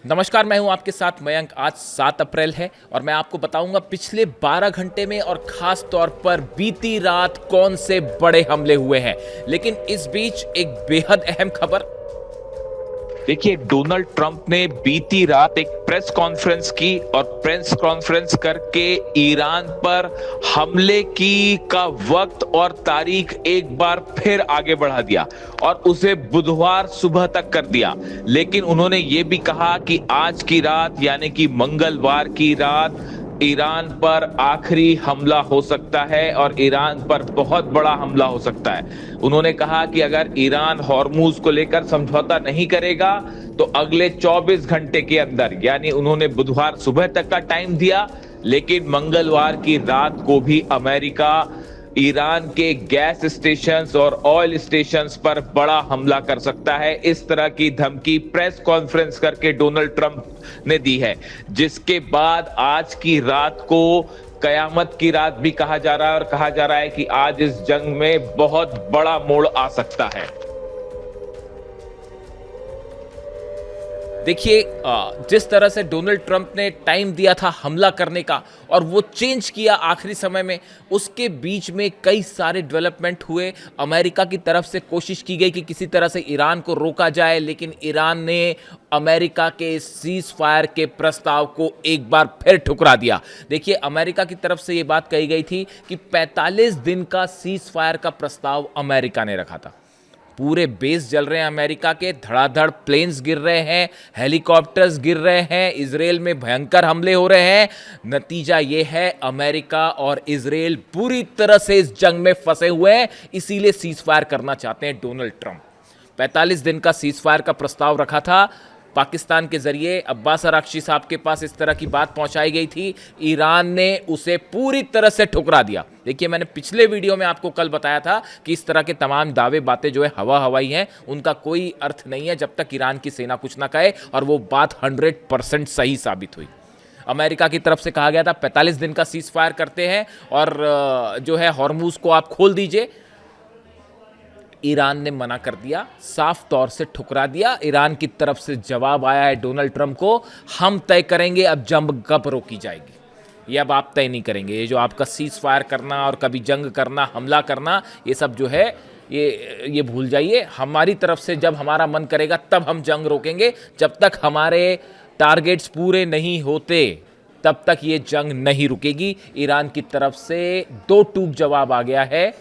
नमस्कार, मैं हूं आपके साथ मयंक। आज 7 अप्रैल है और मैं आपको बताऊंगा पिछले 12 घंटे में और खास तौर पर बीती रात कौन से बड़े हमले हुए हैं। लेकिन इस बीच एक बेहद अहम खबर। देखिए, डोनाल्ड ट्रंप ने बीती रात एक प्रेस कॉन्फ्रेंस की और प्रेस कॉन्फ्रेंस करके ईरान पर हमले की का वक्त और तारीख एक बार फिर आगे बढ़ा दिया और उसे बुधवार सुबह तक कर दिया। लेकिन उन्होंने ये भी कहा कि आज की रात यानी कि मंगलवार की रात ईरान पर आखिरी हमला हो सकता है और ईरान पर बहुत बड़ा हमला हो सकता है। उन्होंने कहा कि अगर ईरान हॉर्मूज को लेकर समझौता नहीं करेगा तो अगले 24 घंटे के अंदर, यानी उन्होंने बुधवार सुबह तक का टाइम दिया, लेकिन मंगलवार की रात को भी अमेरिका ईरान के गैस स्टेशंस और ऑयल स्टेशंस पर बड़ा हमला कर सकता है। इस तरह की धमकी प्रेस कॉन्फ्रेंस करके डोनाल्ड ट्रंप ने दी है, जिसके बाद आज की रात को कयामत की रात भी कहा जा रहा है और कहा जा रहा है कि आज इस जंग में बहुत बड़ा मोड़ आ सकता है। देखिए, जिस तरह से डोनाल्ड ट्रंप ने टाइम दिया था हमला करने का और वो चेंज किया आखिरी समय में, उसके बीच में कई सारे डेवलपमेंट हुए। अमेरिका की तरफ से कोशिश की गई कि किसी तरह से ईरान को रोका जाए, लेकिन ईरान ने अमेरिका के सीज फायर के प्रस्ताव को एक बार फिर ठुकरा दिया। देखिए, अमेरिका की तरफ से ये बात कही गई थी कि 45 दिन का सीज फायर का प्रस्ताव अमेरिका ने रखा था। पूरे बेस जल रहे हैं अमेरिका के, धड़ाधड़ प्लेन्स गिर रहे हैं, हेलीकॉप्टर्स गिर रहे हैं, इजराइल में भयंकर हमले हो रहे हैं। नतीजा ये है, अमेरिका और इजराइल पूरी तरह से इस जंग में फंसे हुए हैं। इसीलिए सीज फायर करना चाहते हैं डोनाल्ड ट्रंप। 45 दिन का सीज फायर का प्रस्ताव रखा था पाकिस्तान के जरिए। अब्बास अराक्ची साहब के पास इस तरह की बात पहुंचाई गई थी। ईरान ने उसे पूरी तरह से ठुकरा दिया। देखिए, मैंने पिछले वीडियो में आपको कल बताया था कि इस तरह के तमाम दावे बातें जो है हवाई हैं, उनका कोई अर्थ नहीं है जब तक ईरान की सेना कुछ ना कहे, और वो बात 100% सही साबित हुई। अमेरिका की तरफ से कहा गया था 45 दिन का सीज फायर करते हैं और जो है हॉर्मूज को आप खोल दीजिए। ईरान ने मना कर दिया, साफ तौर से ठुकरा दिया। ईरान की तरफ से जवाब आया है डोनाल्ड ट्रंप को, हम तय करेंगे अब जंग कब रोकी जाएगी। ये अब आप तय नहीं करेंगे। ये जो आपका सीज फायर करना और कभी जंग करना, हमला करना, ये सब जो है ये भूल जाइए। हमारी तरफ से जब हमारा मन करेगा तब हम जंग रोकेंगे। जब तक हमारे टारगेट्स पूरे नहीं होते तब तक ये जंग नहीं रुकेगी। ईरान की तरफ से दो टूक जवाब आ गया है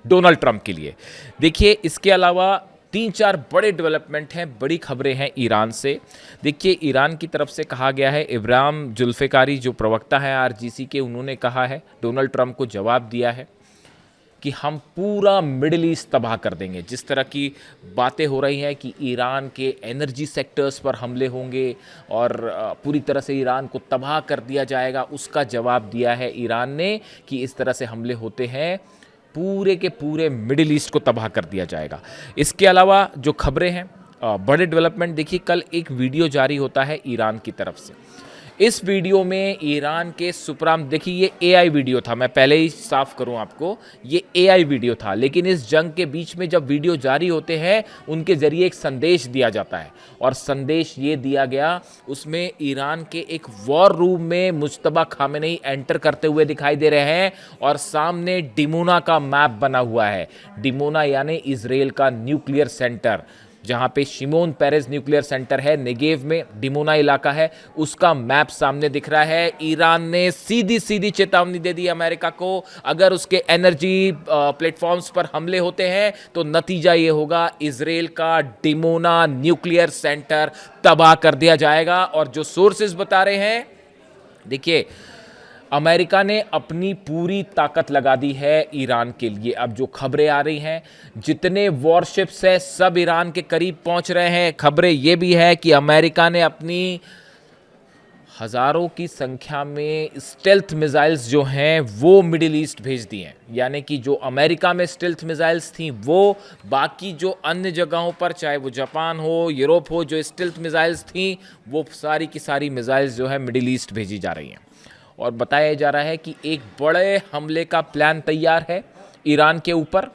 डोनाल्ड ट्रंप के लिए। देखिए, इसके अलावा 3-4 बड़े डेवलपमेंट हैं, बड़ी खबरें हैं ईरान से। देखिए, ईरान की तरफ से कहा गया है, इब्राहिम जुल्फ़िकारी जो प्रवक्ता है आरजीसी के, उन्होंने कहा है, डोनाल्ड ट्रंप को जवाब दिया है कि हम पूरा मिडिल ईस्ट तबाह कर देंगे। जिस तरह की बातें हो रही हैं कि ईरान के एनर्जी सेक्टर्स पर हमले होंगे और पूरी तरह से ईरान को तबाह कर दिया जाएगा, उसका जवाब दिया है ईरान ने कि इस तरह से हमले होते हैं, पूरे के पूरे मिडिल ईस्ट को तबाह कर दिया जाएगा। इसके अलावा जो खबरें हैं, बड़े डेवलपमेंट, देखिए कल एक वीडियो जारी होता है ईरान की तरफ से। इस वीडियो में ईरान के सुप्राम, देखिए ये एआई वीडियो था, मैं पहले ही साफ करूं आपको, ये एआई वीडियो था। लेकिन इस जंग के बीच में जब वीडियो जारी होते हैं, उनके जरिए एक संदेश दिया जाता है और संदेश ये दिया गया, उसमें ईरान के एक वॉर रूम में मुज्तबा खामेनेई एंटर करते हुए दिखाई दे रहे हैं और सामने डिमोना का मैप बना हुआ है। डिमोना यानी इजराइल का न्यूक्लियर सेंटर, जहां पे शिमोन पेरेज न्यूक्लियर सेंटर है, नेगेव में डिमोना इलाका है, उसका मैप सामने दिख रहा है। ईरान ने सीधी सीधी चेतावनी दे दी अमेरिका को, अगर उसके एनर्जी प्लेटफॉर्म्स पर हमले होते हैं तो नतीजा ये होगा, इजराइल का डिमोना न्यूक्लियर सेंटर तबाह कर दिया जाएगा। और जो सोर्सेज बता रहे हैं, देखिए अमेरिका ने अपनी पूरी ताकत लगा दी है ईरान के लिए। अब जो खबरें आ रही हैं, जितने वॉरशिप्स हैं सब ईरान के करीब पहुंच रहे हैं। खबरें ये भी है कि अमेरिका ने अपनी हज़ारों की संख्या में स्टेल्थ मिसाइल्स जो हैं वो मिडिल ईस्ट भेज दी हैं। यानी कि जो अमेरिका में स्टेल्थ मिसाइल्स थी, वो बाकी जो अन्य जगहों पर, चाहे वो जापान हो, यूरोप हो, जो स्टेल्थ मिसाइल्स थी, वो सारी की सारी मिसाइल्स जो है मिडिल ईस्ट भेजी जा रही हैं। और बताया जा रहा है कि एक बड़े हमले का प्लान तैयार है ईरान के ऊपर,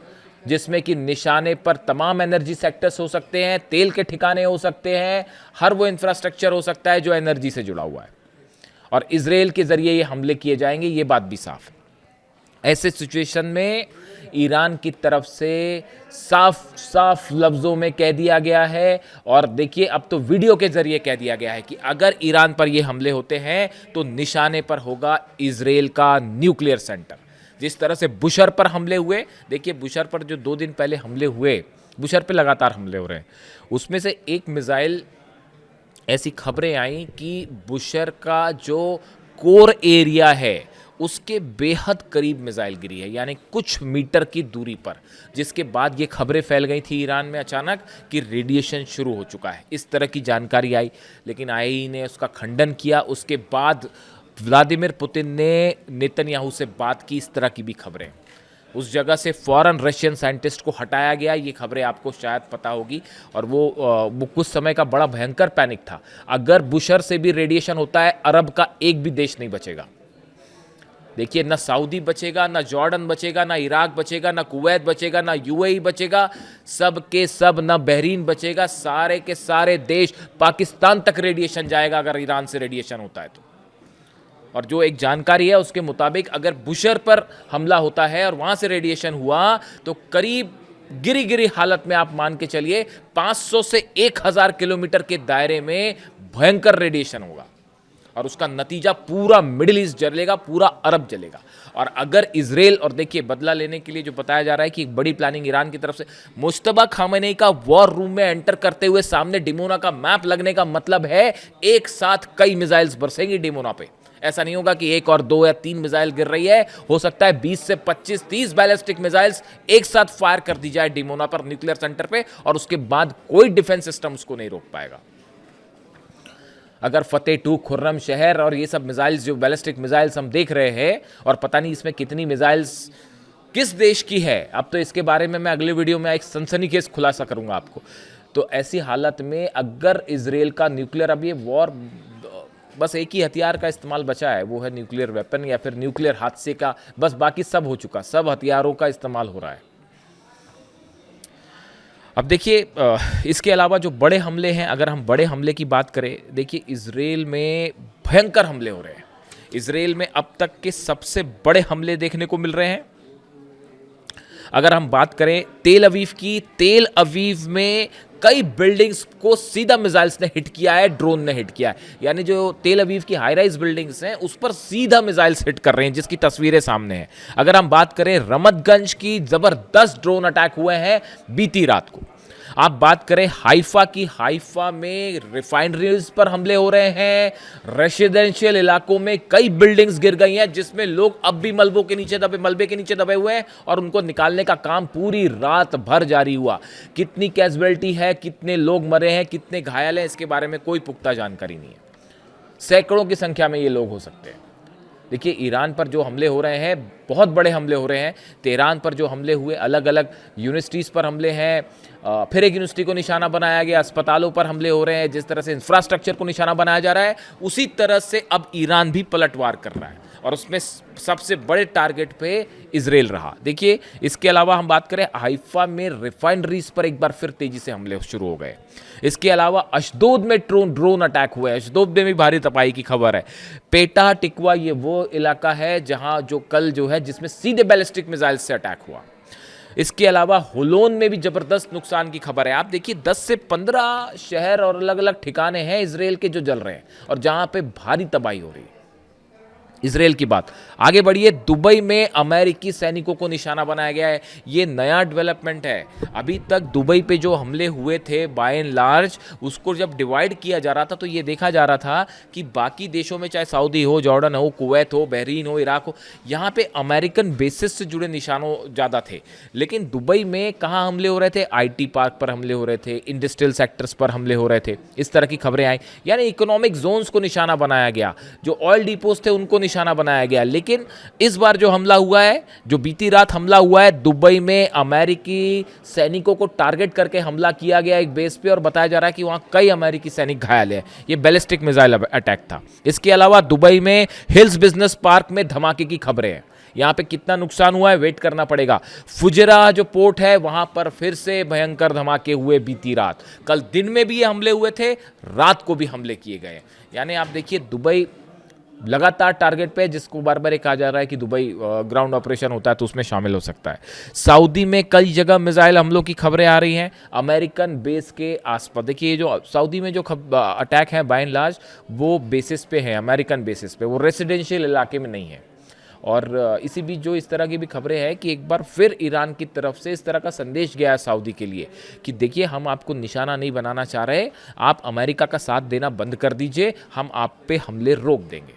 जिसमें कि निशाने पर तमाम एनर्जी सेक्टर्स हो सकते हैं, तेल के ठिकाने हो सकते हैं, हर वो इंफ्रास्ट्रक्चर हो सकता है जो एनर्जी से जुड़ा हुआ है, और इजराइल के जरिए ये हमले किए जाएंगे, ये बात भी साफ है। ऐसे सिचुएशन में ईरान की तरफ से साफ साफ लफ्ज़ों में कह दिया गया है, और देखिए अब तो वीडियो के जरिए कह दिया गया है कि अगर ईरान पर ये हमले होते हैं तो निशाने पर होगा इजराइल का न्यूक्लियर सेंटर। जिस तरह से बुशर पर हमले हुए, देखिए बुशर पर जो 2 दिन पहले हमले हुए, बुशर पे लगातार हमले हो रहे हैं, उसमें से एक मिसाइल, ऐसी खबरें आई कि बुशर का जो कोर एरिया है उसके बेहद करीब मिसाइल गिरी है, यानी कुछ मीटर की दूरी पर, जिसके बाद ये खबरें फैल गई थी ईरान में अचानक कि रेडिएशन शुरू हो चुका है, इस तरह की जानकारी आई। लेकिन आईएई ने उसका खंडन किया। उसके बाद व्लादिमीर पुतिन ने नेतन्याहू से बात की, इस तरह की भी खबरें। उस जगह से फौरन रशियन साइंटिस्ट को हटाया गया, ये खबरें आपको शायद पता होगी, और वो कुछ समय का बड़ा भयंकर पैनिक था। अगर बुशर से भी रेडिएशन होता है, अरब का एक भी देश नहीं बचेगा। देखिए, ना सऊदी बचेगा, ना जॉर्डन बचेगा, ना इराक बचेगा, ना कुवैत बचेगा, ना यूएई बचेगा, सब के सब, ना बहरीन बचेगा, सारे के सारे देश, पाकिस्तान तक रेडिएशन जाएगा अगर ईरान से रेडिएशन होता है तो। और जो एक जानकारी है उसके मुताबिक अगर बुशर पर हमला होता है और वहां से रेडिएशन हुआ तो करीब गिरी गिरी हालत में आप मान के चलिए 500 से 1000 किलोमीटर के दायरे में भयंकर रेडिएशन होगा, और उसका नतीजा पूरा मिडिल ईस्ट जलेगा, पूरा अरब जलेगा। और अगर इजराइल, और देखिए बदला लेने के लिए जो बताया जा रहा है कि एक बड़ी प्लानिंग ईरान की तरफ से, मुश्तबा खामेनेई का वॉर रूम में एंटर करते हुए सामने डिमोना का मैप लगने का मतलब है एक साथ कई मिसाइल्स बरसेंगी डिमोना पे। ऐसा नहीं होगा कि 1 और 2 या 3 मिसाइल गिर रही है, हो सकता है 20 से 25, 30 बैलिस्टिक मिसाइल्स एक साथ फायर कर दी जाए डिमोना पर, न्यूक्लियर सेंटर पे, और उसके बाद कोई डिफेंस सिस्टम उसको नहीं रोक पाएगा। अगर फतेह 2, खुर्रम शहर और ये सब मिसाइल्स, जो बैलिस्टिक मिसाइल्स हम देख रहे हैं, और पता नहीं इसमें कितनी मिसाइल्स किस देश की है, अब तो इसके बारे में मैं अगले वीडियो में एक सनसनीखेज खुलासा करूंगा आपको। तो ऐसी हालत में अगर इजराइल का न्यूक्लियर, अब ये वॉर बस एक ही हथियार का इस्तेमाल बचा है, वो है न्यूक्लियर वेपन या फिर न्यूक्लियर हादसे का, बस बाकी सब हो चुका, सब हथियारों का इस्तेमाल हो रहा है। अब देखिए, इसके अलावा जो बड़े हमले हैं, अगर हम बड़े हमले की बात करें, देखिए इजराइल में भयंकर हमले हो रहे हैं। इजराइल में अब तक के सबसे बड़े हमले देखने को मिल रहे हैं। अगर हम बात करें तेल अवीव की, तेल अवीव में कई बिल्डिंग्स को सीधा मिसाइल्स ने हिट किया है, ड्रोन ने हिट किया है, यानी जो तेल अवीव की हाई राइज बिल्डिंग्स हैं उस पर सीधा मिसाइल्स हिट कर रहे हैं, जिसकी तस्वीरें सामने हैं। अगर हम बात करें रमतगंज की, जबरदस्त ड्रोन अटैक हुए हैं बीती रात को। आप बात करें हाइफा की, हाइफा में रिफाइनरीज पर हमले हो रहे हैं, रेसिडेंशियल इलाकों में कई बिल्डिंग्स गिर गई हैं जिसमें लोग अब भी मलबे के नीचे दबे हुए हैं, और उनको निकालने का काम पूरी रात भर जारी हुआ। कितनी कैजुअलिटी है, कितने लोग मरे हैं, कितने घायल हैं, इसके बारे में कोई पुख्ता जानकारी नहीं है। सैकड़ों की संख्या में ये लोग हो सकते हैं। देखिए, ईरान पर जो हमले हो रहे हैं, बहुत बड़े हमले हो रहे हैं। तेहरान पर जो हमले हुए, अलग अलग यूनिवर्सिटीज़ पर हमले हैं, फिर एक यूनिवर्सिटी को निशाना बनाया गया, अस्पतालों पर हमले हो रहे हैं। जिस तरह से इंफ्रास्ट्रक्चर को निशाना बनाया जा रहा है, उसी तरह से अब ईरान भी पलटवार कर रहा है, और उसमें सबसे बड़े टारगेट पे इजराइल रहा। देखिए, इसके अलावा हम बात करें, हाइफा में रिफाइनरीज पर एक बार फिर तेजी से हमले शुरू हो गए। इसके अलावा अशदोद में ड्रोन अटैक हुए, अशदोद में भी भारी तपाई की खबर है। पेटा टिकवा, ये वो इलाका है जहां जो कल जो है जिसमें सीधे बैलिस्टिक मिसाइल से अटैक हुआ। इसके अलावा होलोन में भी जबरदस्त नुकसान की खबर है। आप देखिए, 10 से 15 शहर और अलग अलग ठिकाने हैं इजराइल के जो जल रहे हैं, और जहां पे भारी तबाही हो रही है। इजराइल की बात आगे बढ़िए, दुबई में अमेरिकी सैनिकों को निशाना बनाया गया है। ये नया डेवलपमेंट है। अभी तक दुबई पे जो हमले हुए थे बाय एंड लार्ज, उसको जब डिवाइड किया जा रहा था तो ये देखा जा रहा था कि बाकी देशों में, चाहे सऊदी हो, जॉर्डन हो, कुवैत हो, बहरीन हो, इराक हो, यहाँ पे अमेरिकन बेसिस से जुड़े निशानों ज़्यादा थे। लेकिन दुबई में कहाँ हमले हो रहे थे? IT पार्क पर हमले हो रहे थे, इंडस्ट्रियल सेक्टर्स पर हमले हो रहे थे, इस तरह की खबरें आई। यानी इकोनॉमिक जोन्स को निशाना बनाया गया, जो ऑयल डिपोज थे उनको निशाना बनाया गया। लेकिन इस बार जो हमला हुआ है, जो बीती रात हमला हुआ है, दुबई में अमेरिकी सैनिकों को टारगेट करके हमला किया गया एक बेस पे, और बताया जा रहा है कि वहां कई अमेरिकी सैनिक घायल हैं। ये बैलिस्टिक मिसाइल अटैक था। इसके अलावा दुबई में हिल्स बिजनेस पार्क में धमाके की खबरें हैं। यहाँ पे कितना नुकसान हुआ है वेट करना पड़ेगा। फुजरा जो पोर्ट है वहाँ पर फिर से भयंकर धमाके हुए बीती रात। कल दिन में भी ये हमले हुए थे, रात को भी हमले किए गए। यानी आप देखिए दुबई लगातार टारगेट पे, जिसको बार बार कहा जा रहा है कि दुबई ग्राउंड ऑपरेशन होता है तो उसमें शामिल हो सकता है। सऊदी में कई जगह मिसाइल हमलों की खबरें आ रही हैं अमेरिकन बेस के आसपास। देखिए ये जो सऊदी में जो अटैक हैं बाय एंड लार्ज वो बेसिस पे हैं, अमेरिकन बेसिस पे, वो रेसिडेंशियल इलाके में नहीं है। और इसी बीच जो इस तरह की भी खबरें हैं कि एक बार फिर ईरान की तरफ से इस तरह का संदेश गया है सऊदी के लिए कि देखिए हम आपको निशाना नहीं बनाना चाह रहे, आप अमेरिका का साथ देना बंद कर दीजिए, हम आप पे हमले रोक देंगे।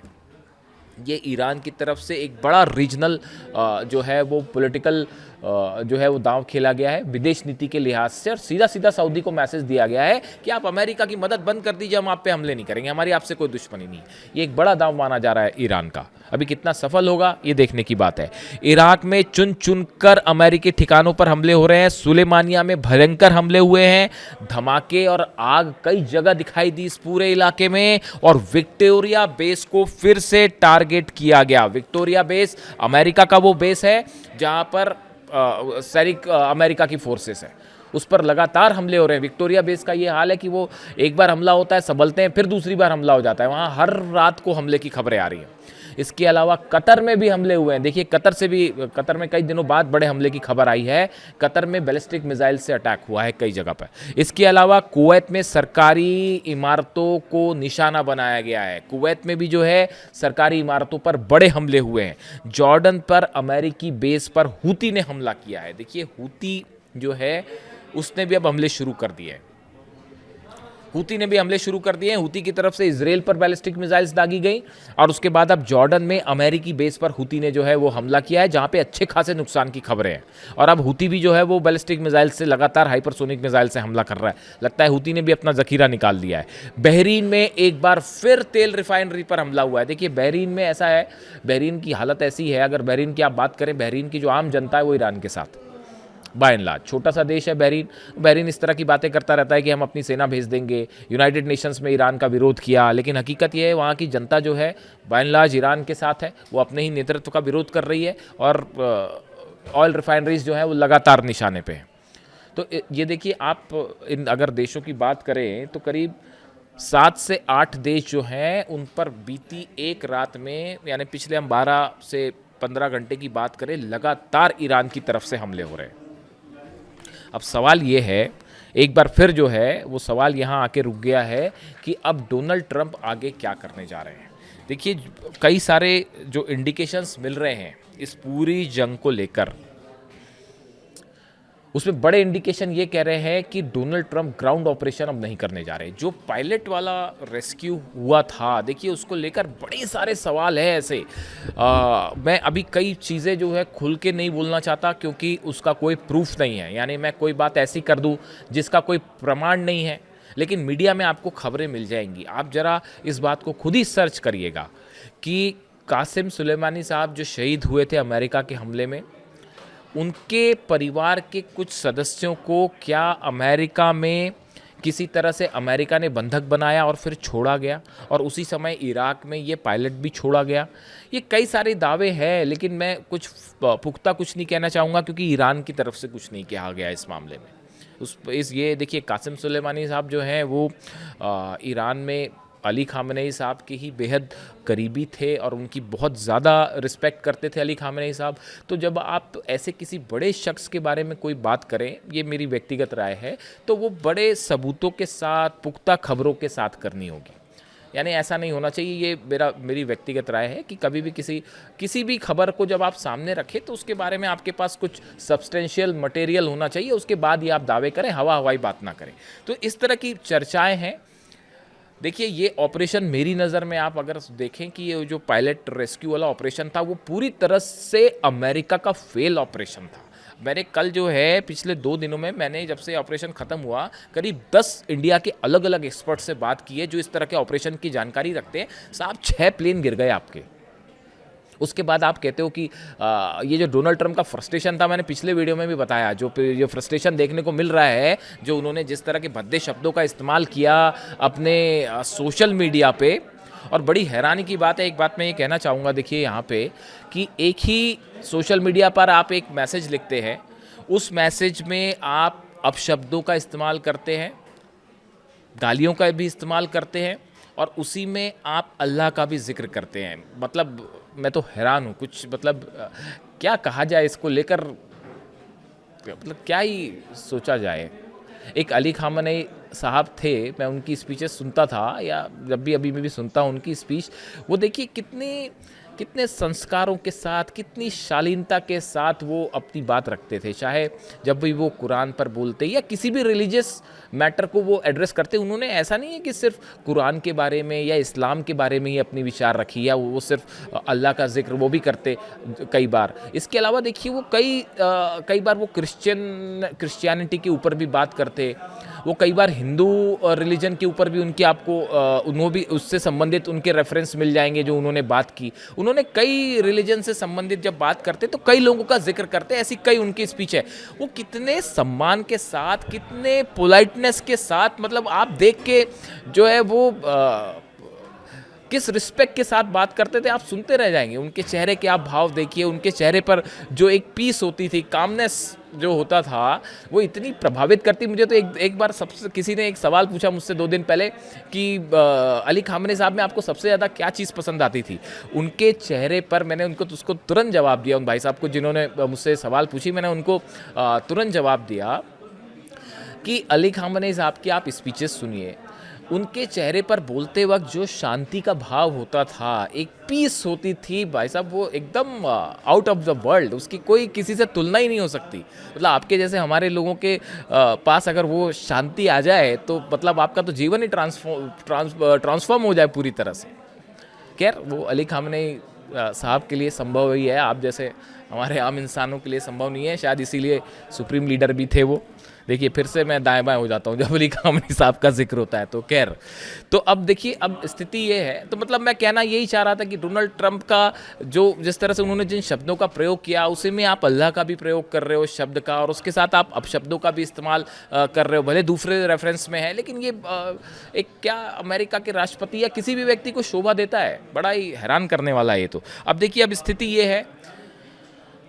ये ईरान की तरफ से एक बड़ा रीजनल जो है वो पॉलिटिकल जो है वो दांव खेला गया है विदेश नीति के लिहाज से, और सीधा सीधा सऊदी को मैसेज दिया गया है कि आप अमेरिका की मदद बंद कर दीजिए, हम आप पे हमले नहीं करेंगे, हमारी आपसे कोई दुश्मनी नहीं। ये एक बड़ा दांव माना जा रहा है ईरान का। अभी कितना सफल होगा ये देखने की बात है। इराक में चुन चुनकर अमेरिकी ठिकानों पर हमले हो रहे हैं। सुलेमानिया में भयंकर हमले हुए हैं, धमाके और आग कई जगह दिखाई दी इस पूरे इलाके में। और विक्टोरिया बेस को फिर से टारगेट किया गया। विक्टोरिया बेस अमेरिका का वो बेस है जहां पर सैनिक अमेरिका की फोर्सेस है, उस पर लगातार हमले हो रहे हैं। विक्टोरिया बेस का ये हाल है कि वो एक बार हमला होता है, संभलते हैं, फिर दूसरी बार हमला हो जाता है। वहाँ हर रात को हमले की खबरें आ रही हैं। इसके अलावा कतर में भी हमले हुए हैं। देखिए कतर में कई दिनों बाद बड़े हमले की खबर आई है। कतर में बैलिस्टिक मिसाइल से अटैक हुआ है कई जगह पर। इसके अलावा कुवैत में सरकारी इमारतों को निशाना बनाया गया है। कुवैत में भी जो है सरकारी इमारतों पर बड़े हमले हुए हैं। जॉर्डन पर अमेरिकी बेस पर हूती ने हमला किया है। देखिए हूती जो है उसने भी अब हमले शुरू कर दिए हैं। हूती ने भी हमले शुरू कर दिए हैं। हूती की तरफ से इजराइल पर बैलिस्टिक मिसाइल्स दागी गई और उसके बाद अब जॉर्डन में अमेरिकी बेस पर हूती ने जो है वो हमला किया है, जहां पे अच्छे खासे नुकसान की खबरें हैं। और अब हूती भी जो है वो बैलिस्टिक मिसाइल से लगातार हाइपरसोनिक मिसाइल से हमला कर रहा है। लगता है हूती ने भी अपना जखीरा निकाल दिया है। बहरीन में एक बार फिर तेल रिफाइनरी पर हमला हुआ है। देखिए बहरीन में ऐसा है, बहरीन की हालत ऐसी है, अगर बहरीन की आप बात करें, बहरीन की जो आम जनता है वो ईरान के साथ बाय एंड लार्ज। छोटा सा देश है बहरीन इस तरह की बातें करता रहता है कि हम अपनी सेना भेज देंगे, यूनाइटेड नेशंस में ईरान का विरोध किया, लेकिन हकीकत यह है वहाँ की जनता जो है बाय एंड लार्ज ईरान के साथ है, वो अपने ही नेतृत्व का विरोध कर रही है और ऑयल रिफाइनरीज जो है वो लगातार निशाने पे हैं। तो ये देखिए आप इन अगर देशों की बात करें तो करीब 7 से 8 देश जो हैं उन पर बीती एक रात में, यानी पिछले हम 12 से 15 घंटे की बात करें, लगातार ईरान की तरफ से हमले हो रहे हैं। अब सवाल ये है, एक बार फिर जो है वो सवाल यहाँ आके रुक गया है कि अब डोनाल्ड ट्रंप आगे क्या करने जा रहे हैं। देखिए कई सारे जो इंडिकेशंस मिल रहे हैं इस पूरी जंग को लेकर, उसमें बड़े इंडिकेशन ये कह रहे हैं कि डोनाल्ड ट्रंप ग्राउंड ऑपरेशन अब नहीं करने जा रहे। जो पायलट वाला रेस्क्यू हुआ था, देखिए उसको लेकर बड़े सारे सवाल हैं ऐसे। मैं अभी कई चीज़ें जो है खुल के नहीं बोलना चाहता क्योंकि उसका कोई प्रूफ नहीं है, यानी मैं कोई बात ऐसी कर दूं जिसका कोई प्रमाण नहीं है, लेकिन मीडिया में आपको खबरें मिल जाएंगी। आप ज़रा इस बात को खुद ही सर्च करिएगा कि कासिम सुलेमानी साहब जो शहीद हुए थे अमेरिका के हमले में, उनके परिवार के कुछ सदस्यों को क्या अमेरिका में किसी तरह से अमेरिका ने बंधक बनाया और फिर छोड़ा गया, और उसी समय इराक में ये पायलट भी छोड़ा गया। ये कई सारे दावे हैं, लेकिन मैं कुछ पुख्ता कुछ नहीं कहना चाहूँगा क्योंकि ईरान की तरफ से कुछ नहीं कहा गया इस मामले में। ये देखिए कासिम सुलेमानी साहब जो हैं वो ईरान में अली खामनेई साहब के ही बेहद करीबी थे और उनकी बहुत ज़्यादा रिस्पेक्ट करते थे अली खामनेई साहब। तो जब आप ऐसे किसी बड़े शख्स के बारे में कोई बात करें, ये मेरी व्यक्तिगत राय है, तो वो बड़े सबूतों के साथ, पुख्ता खबरों के साथ करनी होगी। यानी ऐसा नहीं होना चाहिए, ये मेरी व्यक्तिगत राय है कि कभी भी किसी भी खबर को जब आप सामने रखें तो उसके बारे में आपके पास कुछ सब्सटेंशियल मटेरियल होना चाहिए, उसके बाद ही आप दावे करें, हवाई बात ना करें। तो इस तरह की चर्चाएँ हैं। देखिए ये ऑपरेशन मेरी नज़र में आप अगर देखें कि ये जो पायलट रेस्क्यू वाला ऑपरेशन था वो पूरी तरह से अमेरिका का फेल ऑपरेशन था। मैंने कल जो है पिछले 2 दिनों में मैंने जब से ऑपरेशन ख़त्म हुआ करीब 10 इंडिया के अलग अलग एक्सपर्ट से बात की है जो इस तरह के ऑपरेशन की जानकारी रखते हैं। साहब 6 प्लेन गिर गए आपके। उसके बाद आप कहते हो कि ये जो डोनाल्ड ट्रंप का फ्रस्ट्रेशन था, मैंने पिछले वीडियो में भी बताया, जो फ्रस्ट्रेशन देखने को मिल रहा है, जो उन्होंने जिस तरह के भद्दे शब्दों का इस्तेमाल किया अपने सोशल मीडिया पे, और बड़ी हैरानी की बात है, एक बात मैं ये कहना चाहूँगा देखिए यहाँ पे कि एक ही सोशल मीडिया पर आप एक मैसेज लिखते हैं, उस मैसेज में आप अपशब्दों का इस्तेमाल करते हैं, गालियों का भी इस्तेमाल करते हैं और उसी में आप अल्लाह का भी जिक्र करते हैं। मतलब मैं तो हैरान हूँ, कुछ मतलब क्या कहा जाए इसको लेकर, मतलब क्या ही सोचा जाए। एक अली खामनेई साहब थे, मैं उनकी स्पीचेस सुनता था या जब भी अभी मैं भी सुनता हूँ उनकी स्पीच, वो देखिए कितने संस्कारों के साथ, कितनी शालीनता के साथ वो अपनी बात रखते थे। चाहे जब भी वो कुरान पर बोलते या किसी भी रिलीजियस मैटर को वो एड्रेस करते, उन्होंने ऐसा नहीं है कि सिर्फ कुरान के बारे में या इस्लाम के बारे में ही अपनी विचार रखी, या वो सिर्फ अल्लाह का जिक्र वो भी करते कई बार। इसके अलावा देखिए वो कई बार वो क्रिश्चियनिटी के ऊपर भी बात करते, वो कई बार हिंदू रिलीजन के ऊपर भी उनकी आपको उन्होंने भी उससे संबंधित उनके रेफरेंस मिल जाएंगे जो उन्होंने बात की। उन्होंने कई रिलीजन से संबंधित जब बात करते तो कई लोगों का जिक्र करते, ऐसी कई उनकी स्पीच है। वो कितने सम्मान के साथ, कितने पोलाइटनेस के साथ, मतलब आप देख के जो है वो किस रिस्पेक्ट के साथ बात करते थे, आप सुनते रह जाएंगे। उनके चेहरे के आप भाव देखिए, उनके चेहरे पर जो एक पीस होती थी, कामनेस जो होता था, वो इतनी प्रभावित करती। मुझे तो एक बार सबसे किसी ने एक सवाल पूछा मुझसे 2 दिन पहले कि अली खामनेई साहब में आपको सबसे ज़्यादा क्या चीज़ पसंद आती थी। उनके चेहरे पर मैंने उनको उसको तुरंत जवाब दिया, उन भाई साहब को जिन्होंने मुझसे सवाल पूछी, मैंने उनको तुरंत जवाब दिया कि अली खामनेई साहब की आप स्पीचेस सुनिए, उनके चेहरे पर बोलते वक्त जो शांति का भाव होता था, एक पीस होती थी भाई साहब, वो एकदम आउट ऑफ द वर्ल्ड, उसकी कोई किसी से तुलना ही नहीं हो सकती। मतलब आपके जैसे हमारे लोगों के पास अगर वो शांति आ जाए तो मतलब आपका तो जीवन ही ट्रांसफॉर्म हो जाए पूरी तरह से। खैर वो अली खामनेई साहब के लिए संभव ही है, आप जैसे हमारे आम इंसानों के लिए संभव नहीं है, शायद इसीलिए सुप्रीम लीडर भी थे वो। देखिए फिर से मैं दाएं बाएं हो जाता हूँ जब अली खामनेई साहब का जिक्र होता है तो। खैर तो अब देखिए, अब स्थिति ये है, तो मतलब मैं कहना यही चाह रहा था कि डोनाल्ड ट्रंप का जो जिस तरह से उन्होंने जिन शब्दों का प्रयोग किया, उसी में आप अल्लाह का भी प्रयोग कर रहे हो शब्द का, और उसके साथ आप अपशब्दों का भी इस्तेमाल कर रहे हो, भले दूसरे रेफरेंस में है, लेकिन ये एक क्या अमेरिका के राष्ट्रपति या किसी भी व्यक्ति को शोभा देता है? बड़ा ही हैरान करने वाला है ये तो। अब देखिए, अब स्थिति ये है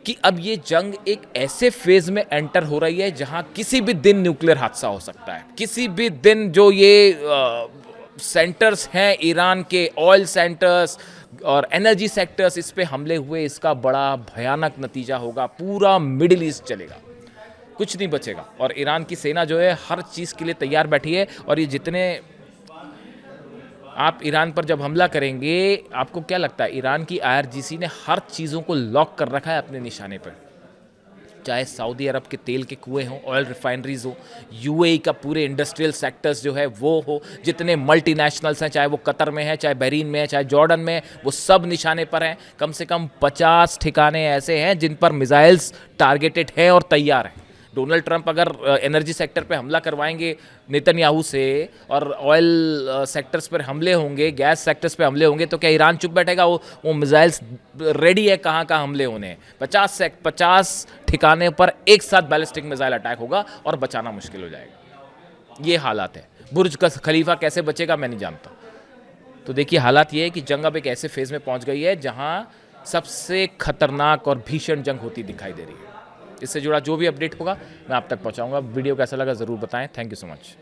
कि अब ये जंग एक ऐसे फेज में एंटर हो रही है जहां किसी भी दिन न्यूक्लियर हादसा हो सकता है। किसी भी दिन जो ये सेंटर्स हैं ईरान के, ऑयल सेंटर्स और एनर्जी सेक्टर्स, इस पे हमले हुए, इसका बड़ा भयानक नतीजा होगा। पूरा मिडिल ईस्ट चलेगा, कुछ नहीं बचेगा। और ईरान की सेना जो है हर चीज़ के लिए तैयार बैठी है। और ये जितने आप ईरान पर जब हमला करेंगे, आपको क्या लगता है, ईरान की IRGC ने हर चीज़ों को लॉक कर रखा है अपने निशाने पर। चाहे सऊदी अरब के तेल के कुएं हों, ऑयल रिफाइनरीज हो, UAE का पूरे इंडस्ट्रियल सेक्टर्स जो है वो हो, जितने मल्टीनेशनल्स हैं, चाहे वो कतर में है, चाहे बहरीन में है, चाहे जॉर्डन में है, वो सब निशाने पर हैं। कम से कम 50 ठिकाने ऐसे हैं जिन पर मिसाइल्स टारगेटेड हैं और तैयार हैं। डोनाल्ड ट्रंप अगर एनर्जी सेक्टर पे हमला करवाएंगे नेतन्याहू से, और ऑयल सेक्टर्स पर हमले होंगे, गैस सेक्टर्स पे हमले होंगे, तो क्या ईरान चुप बैठेगा? वो मिसाइल्स रेडी है, कहाँ कहाँ हमले होने हैं। 50 ठिकाने पर एक साथ बैलिस्टिक मिसाइल अटैक होगा और बचाना मुश्किल हो जाएगा। ये हालात है। बुर्ज खलीफा कैसे बचेगा मैं नहीं जानता। तो देखिए, हालात ये है कि जंग अब एक ऐसे फेज में पहुंच गई है जहां सबसे खतरनाक और भीषण जंग होती दिखाई दे रही है। इससे जुड़ा जो भी अपडेट होगा मैं आप तक पहुंचाऊंगा। वीडियो कैसा लगा ज़रूर बताएं। Thank you so much.